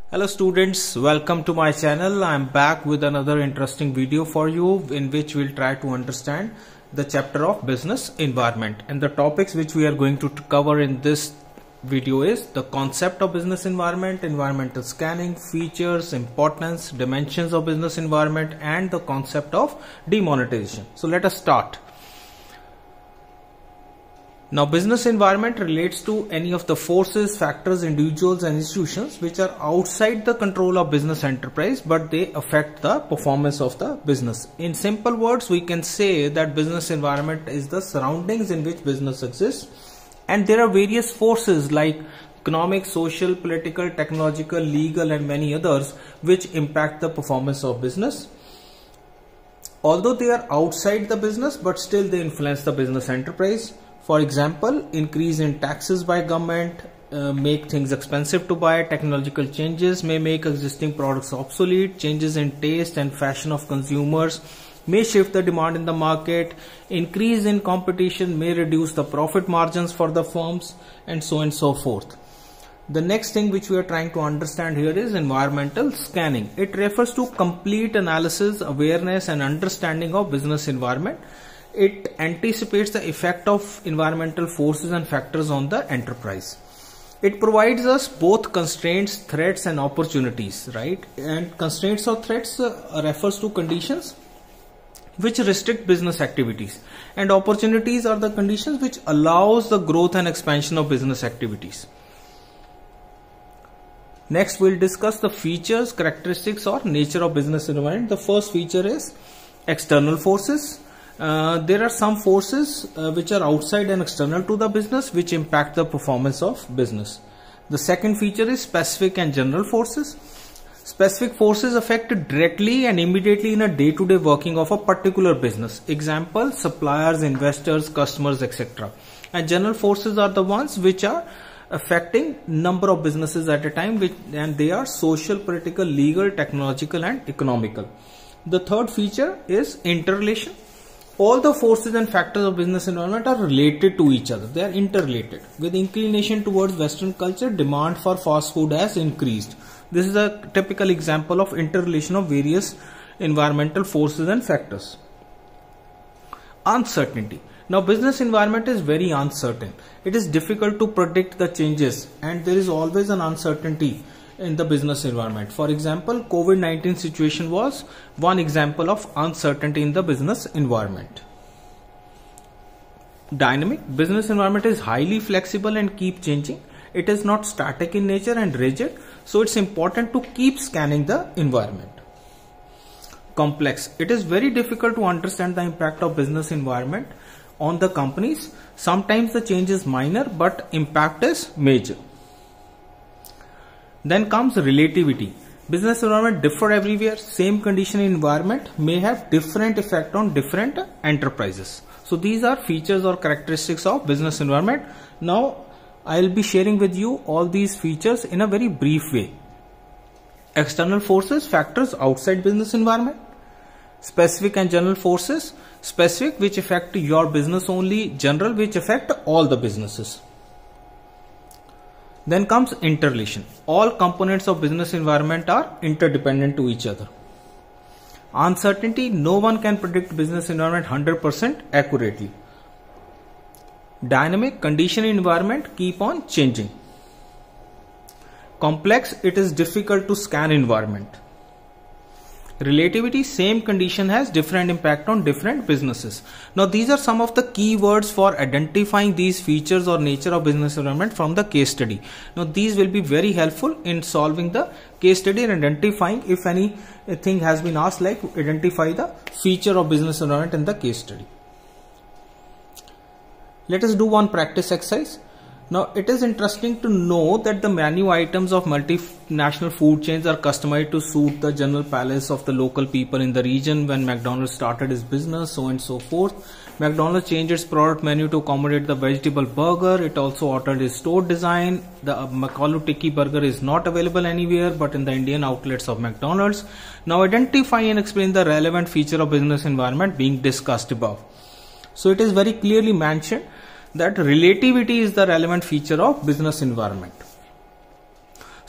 Hello students, welcome to my channel. I am back with another interesting video for you in which we'll try to understand the chapter of business environment, and the topics which we are going to cover in this video is the concept of business environment, environmental scanning, features, importance, dimensions of business environment, and the concept of demonetization. So let us start. Now, business environment relates to any of the forces, factors, individuals and institutions which are outside the control of business enterprise, but they affect the performance of the business. In simple words, we can say that business environment is the surroundings in which business exists, and there are various forces like economic, social, political, technological, legal and many others which impact the performance of business. Although they are outside the business, but still they influence the business enterprise. For example, increase in taxes by government make things expensive to buy. Technological changes may make existing products obsolete. Changes in taste and fashion of consumers may shift the demand in the market. Increase in competition may reduce the profit margins for the firms, and so on and so forth. The next thing which we are trying to understand here is environmental scanning. It refers to complete analysis, awareness and understanding of business environment. It anticipates the effect of environmental forces and factors on the enterprise. It provides us both constraints, threats and opportunities, right? And constraints or threats refers to conditions which restrict business activities, and opportunities are the conditions which allows the growth and expansion of business activities. Next, we'll discuss the features, characteristics or nature of business environment. The first feature is external forces. There are some forces which are outside and external to the business which impact the performance of business. The second feature is specific and general forces. Specific forces affect directly and immediately in a day-to-day working of a particular business. Example, suppliers, investors, customers, etc. And general forces are the ones which are affecting number of businesses at a time, and they are social, political, legal, technological and economical. The third feature is interrelation. All the forces and factors of business environment are related to each other. They are interrelated. With inclination towards Western culture, demand for fast food has increased. This is a typical example of interrelation of various environmental forces and factors. Uncertainty. Now, business environment is very uncertain. It is difficult to predict the changes, and there is always an uncertainty in the business environment. For example, COVID-19 situation was one example of uncertainty in the business environment. Dynamic. Business environment is highly flexible and keep changing. It is not static in nature and rigid, so it's important to keep scanning the environment. Complex. It is very difficult to understand the impact of business environment on the companies. Sometimes the change is minor, but impact is major. Then comes relativity. Business environment differ everywhere. Same condition in environment may have different effect on different enterprises. So these are features or characteristics of business environment. Now I will be sharing with you all these features in a very brief way. External forces, factors outside business environment. Specific and general forces. Specific which affect your business only. General which affect all the businesses. Then comes interrelation. All components of business environment are interdependent to each other. Uncertainty. No one can predict business environment 100% accurately. Dynamic. Condition in environment keep on changing. Complex. It is difficult to scan environment. Relativity. Same condition has different impact on different businesses. Now these are some of the key words for identifying these features or nature of business environment from the case study. Now these will be very helpful in solving the case study and identifying if anything has been asked, like identify the feature of business environment in the case study. Let us do one practice exercise. Now it is interesting to know that the menu items of multinational food chains are customized to suit the general palates of the local people in the region. When McDonald's started its business, so on and so forth. McDonald's changed its product menu to accommodate the vegetable burger. It also altered its store design. The Makalu Tikki burger is not available anywhere but in the Indian outlets of McDonald's. Now identify and explain the relevant feature of business environment being discussed above. So it is very clearly mentioned that relativity is the relevant feature of business environment.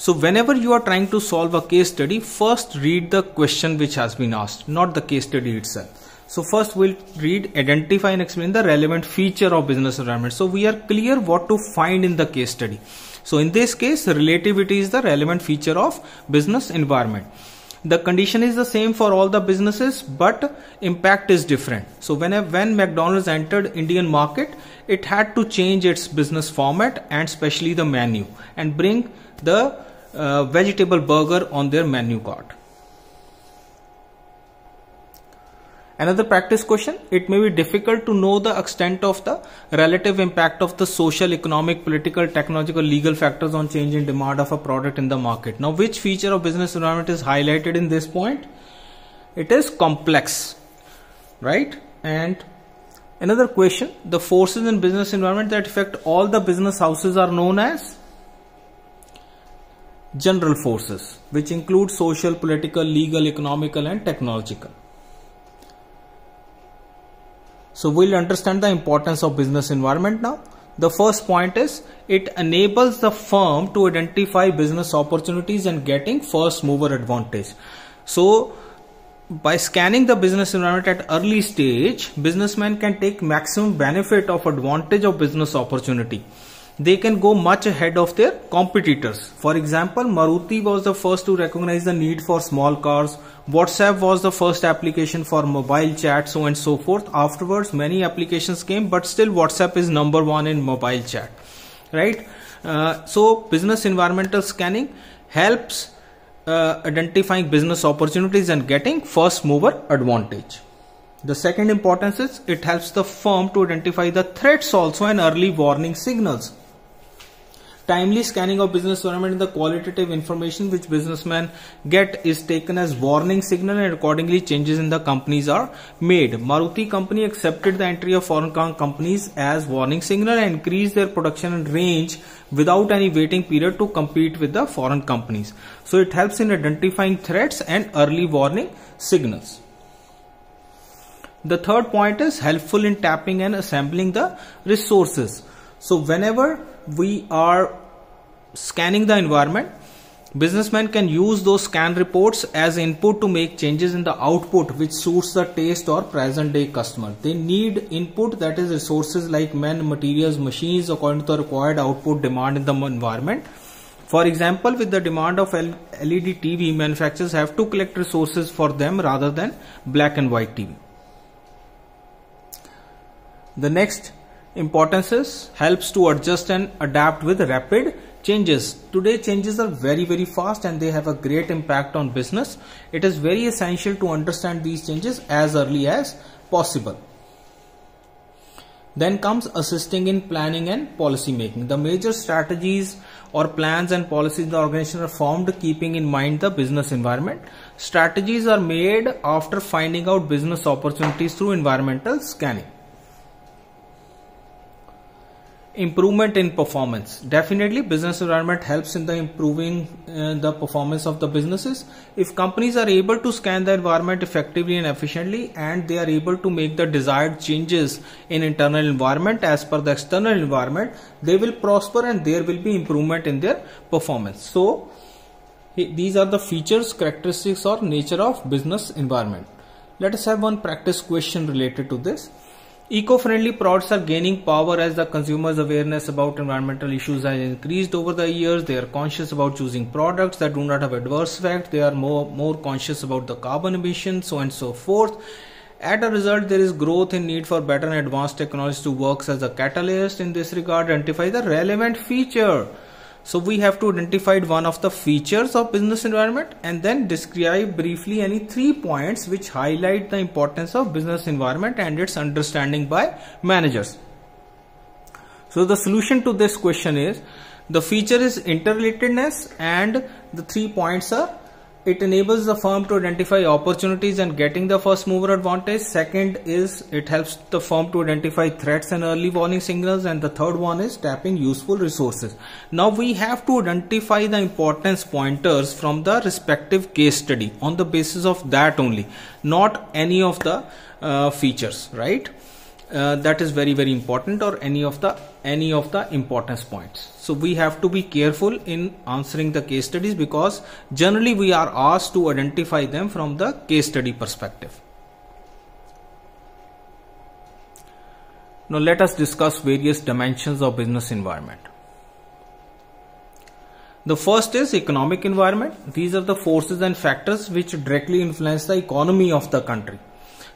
So whenever you are trying to solve a case study, first read the question which has been asked, not the case study itself. So first we'll read, identify and explain the relevant feature of business environment. So we are clear what to find in the case study. So in this case, relativity is the relevant feature of business environment. The condition is the same for all the businesses, but impact is different. So when McDonald's entered Indian market, it had to change its business format and especially the menu and bring the vegetable burger on their menu card. Another practice question, it may be difficult to know the extent of the relative impact of the social, economic, political, technological, legal factors on change in demand of a product in the market. Now, which feature of business environment is highlighted in this point? It is complex, right? And another question, the forces in business environment that affect all the business houses are known as general forces, which include social, political, legal, economical, and technological. So we'll understand the importance of business environment now. The first point is it enables the firm to identify business opportunities and getting first mover advantage. So by scanning the business environment at early stage, businessmen can take maximum benefit of advantage of business opportunity. They can go much ahead of their competitors. For example, Maruti was the first to recognize the need for small cars. WhatsApp was the first application for mobile chat, so and so forth. Afterwards, many applications came, but still WhatsApp is number one in mobile chat, right? So business environmental scanning helps identifying business opportunities and getting first mover advantage. The second importance is it helps the firm to identify the threats also and early warning signals. Timely scanning of business environment and the qualitative information which businessmen get is taken as warning signal, and accordingly changes in the companies are made. Maruti company accepted the entry of foreign companies as warning signal and increased their production and range without any waiting period to compete with the foreign companies. So it helps in identifying threats and early warning signals. The third point is helpful in tapping and assembling the resources. So whenever we are scanning the environment, businessmen can use those scan reports as input to make changes in the output which suits the taste or present day customer. They need input, that is resources like men, materials, machines according to the required output demand in the environment. For example, with the demand of LED TV, manufacturers have to collect resources for them rather than black and white TV. The next importance is helps to adjust and adapt with rapid changes. Today changes are very fast and they have a great impact on business. It is very essential to understand these changes as early as possible. Then comes assisting in planning and policy making. The major strategies or plans and policies in the organization are formed keeping in mind the business environment. Strategies are made after finding out business opportunities through environmental scanning. Improvement in performance. Definitely business environment helps in the improving the performance of the businesses. If companies are able to scan the environment effectively and efficiently, and they are able to make the desired changes in internal environment as per the external environment, they will prosper and there will be improvement in their performance. So these are the features, characteristics or nature of business environment. Let us have one practice question related to this. Eco-friendly products are gaining power as the consumers' awareness about environmental issues has increased over the years. They are conscious about choosing products that do not have adverse effects. They are more conscious about the carbon emissions, so and so forth. As a result, there is growth in need for better and advanced technologies to work as a catalyst. In this regard, identify the relevant feature. So we have to identify one of the features of business environment and then describe briefly any 3 points which highlight the importance of business environment and its understanding by managers. So the solution to this question is, the feature is interrelatedness, and the 3 points are: it enables the firm to identify opportunities and getting the first mover advantage. Second is it helps the firm to identify threats and early warning signals. And the third one is tapping useful resources. Now we have to identify the importance pointers from the respective case study on the basis of that only, not any of the features, right? that is very, very important, or any of the importance points. So we have to be careful in answering the case studies, because generally we are asked to identify them from the case study perspective. Now let us discuss various dimensions of business environment. The first is economic environment. These are the forces and factors which directly influence the economy of the country.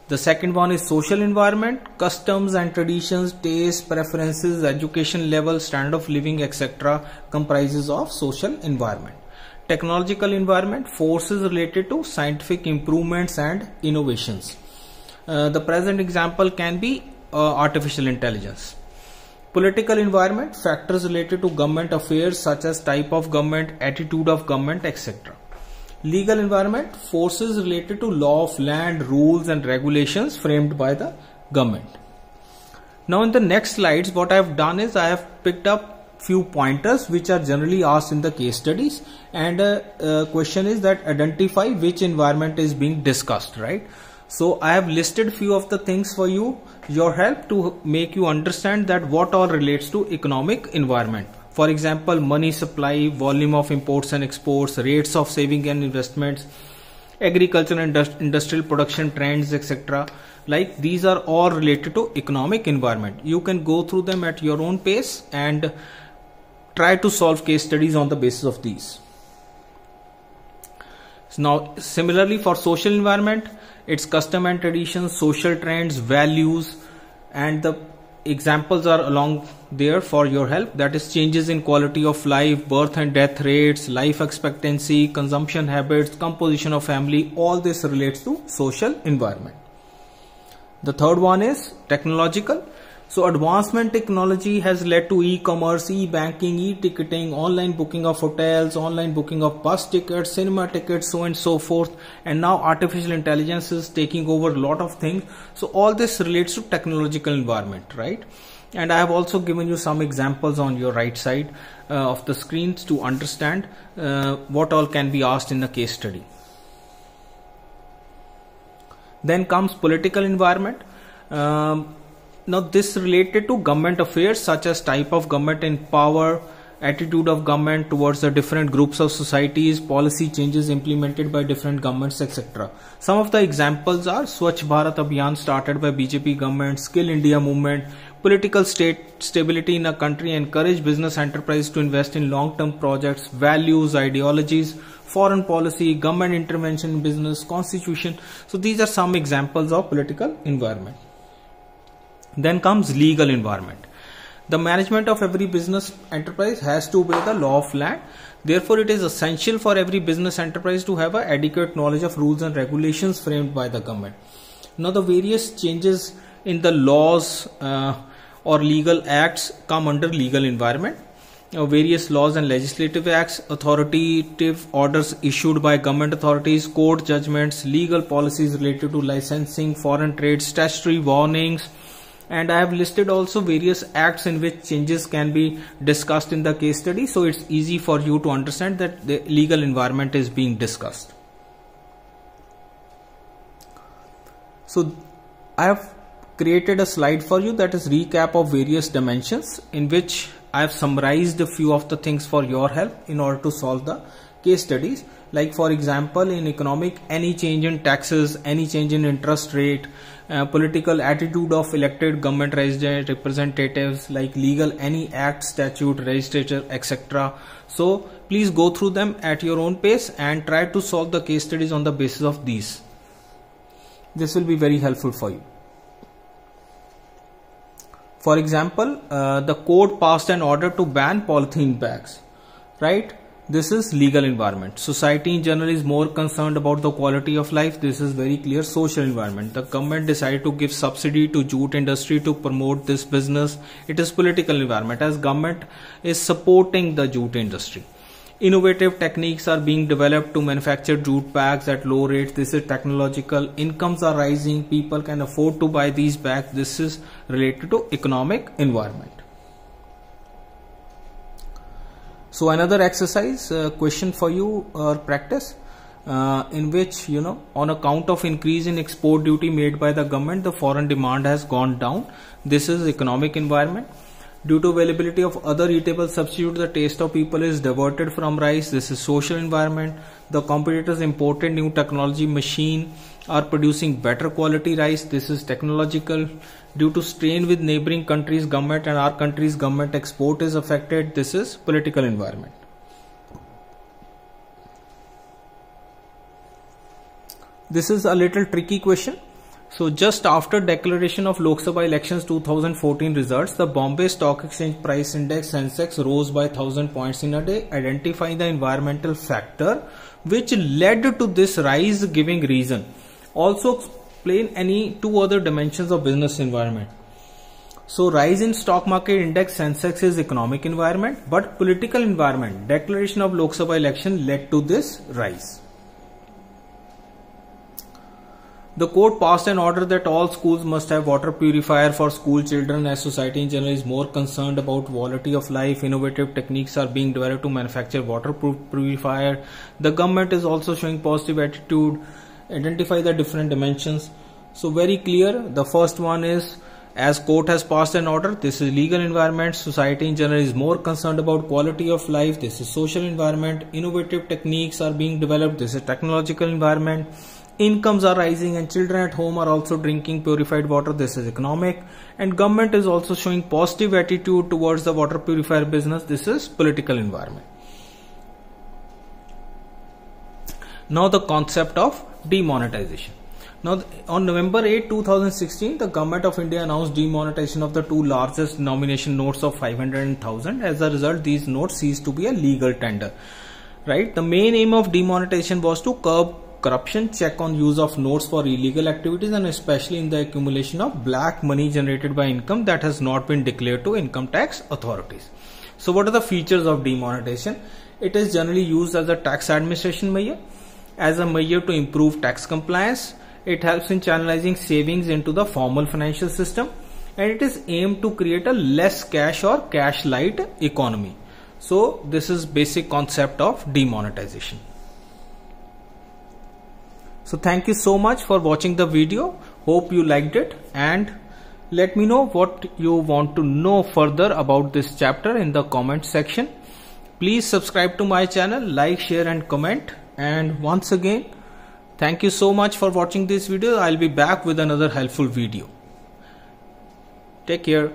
The second one is social environment. Customs and traditions, tastes, preferences, education level, standard of living, etc. comprises of social environment. Technological environment, forces related to scientific improvements and innovations. The present example can be artificial intelligence. Political environment, factors related to government affairs such as type of government, attitude of government, etc. Legal environment, forces related to law of land, rules and regulations framed by the government. Now in the next slides, what I have done is I have picked up few pointers which are generally asked in the case studies, and a question is that identify which environment is being discussed, right? So I have listed few of the things for you, your help, to make you understand that what all relates to economic environment. For example, money supply, volume of imports and exports, rates of saving and investments, agriculture and industrial production trends, etc. Like these are all related to economic environment. You can go through them at your own pace and try to solve case studies on the basis of these. Now similarly for social environment, it's custom and traditions, social trends, values, and the examples are along there for your help. That is changes in quality of life, birth and death rates, life expectancy, consumption habits, composition of family. All this relates to social environment. The third one is technological. So advancement technology has led to e-commerce, e-banking, e-ticketing, online booking of hotels, online booking of bus tickets, cinema tickets, so on and so forth. And now artificial intelligence is taking over a lot of things. So all this relates to technological environment, right? And I have also given you some examples on your right side of the screens to understand what all can be asked in the case study. Then comes political environment. Now this related to government affairs such as type of government in power, attitude of government towards the different groups of societies, policy changes implemented by different governments, etc. Some of the examples are Swachh Bharat Abhiyan started by BJP government, Skill India movement, political stability in a country encourage business enterprise to invest in long-term projects, values, ideologies, foreign policy, government intervention in business, constitution. So these are some examples of political environment. Then comes legal environment. The management of every business enterprise has to obey the law of land. Therefore, it is essential for every business enterprise to have an adequate knowledge of rules and regulations framed by the government. Now, the various changes in the laws or legal acts come under legal environment. Various laws and legislative acts, authoritative orders issued by government authorities, court judgments, legal policies related to licensing, foreign trade, statutory warnings. And I have listed also various acts in which changes can be discussed in the case study. So it's easy for you to understand that the legal environment is being discussed. So I have created a slide for you that is recap of various dimensions, in which I have summarized a few of the things for your help in order to solve the case studies. Like for example, in economic, any change in taxes, any change in interest rate, political attitude of elected government representatives, like legal, any act, statute, legislature, etc. So please go through them at your own pace and try to solve the case studies on the basis of these. This will be very helpful for you. For example, the court passed an order to ban polythene bags, right? This is legal environment. Society in general is more concerned about the quality of life. This is very clear. Social environment. The government decided to give subsidy to jute industry to promote this business. It is political environment, as government is supporting the jute industry. Innovative techniques are being developed to manufacture jute bags at low rates. This is technological. Incomes are rising. People can afford to buy these bags. This is related to economic environment. So another exercise question for you or practice. in which, on account of increase in export duty made by the government, the foreign demand has gone down. This is economic environment. Due to availability of other eatable substitutes, the taste of people is diverted from rice. This is social environment. The competitors imported new technology machine are producing better quality rice. This is technological. Due to strain with neighboring countries' government and our country's government, export is affected. This is political environment. This is a little tricky question. So just after declaration of Lok Sabha elections 2014 results, the Bombay Stock Exchange Price Index Sensex rose by 1000 points in a day. Identify the environmental factor which led to this rise, giving reason. Also explain any two other dimensions of business environment. So rise in stock market index Sensex is economic environment, but political environment, declaration of Lok Sabha election led to this rise. The court passed an order that all schools must have water purifier for school children, as society in general is more concerned about quality of life. Innovative techniques are being developed to manufacture water purifier. The government is also showing positive attitude. Identify the different dimensions. So very clear. The first one is, as court has passed an order, this is legal environment. Society in general is more concerned about quality of life. This is social environment. Innovative techniques are being developed. This is technological environment. Incomes are rising and children at home are also drinking purified water. This is economic. And government is also showing positive attitude towards the water purifier business. This is political environment. Now the concept of demonetization. Now on November 8, 2016, the government of India announced demonetization of the two largest denomination notes of 500 and 1000. As a result, these notes ceased to be a legal tender. Right? The main aim of demonetization was to curb corruption, check on use of notes for illegal activities, and especially in the accumulation of black money generated by income that has not been declared to income tax authorities. So what are the features of demonetization? It is generally used as a tax administration measure, as a measure to improve tax compliance. It helps in channelizing savings into the formal financial system, and it is aimed to create a less cash or cash light economy. So this is basic concept of demonetization. So thank you so much for watching the video. Hope you liked it, and let me know what you want to know further about this chapter in the comment section. Please subscribe to my channel, like, share and comment. And once again, thank you so much for watching this video. I'll be back with another helpful video. Take care.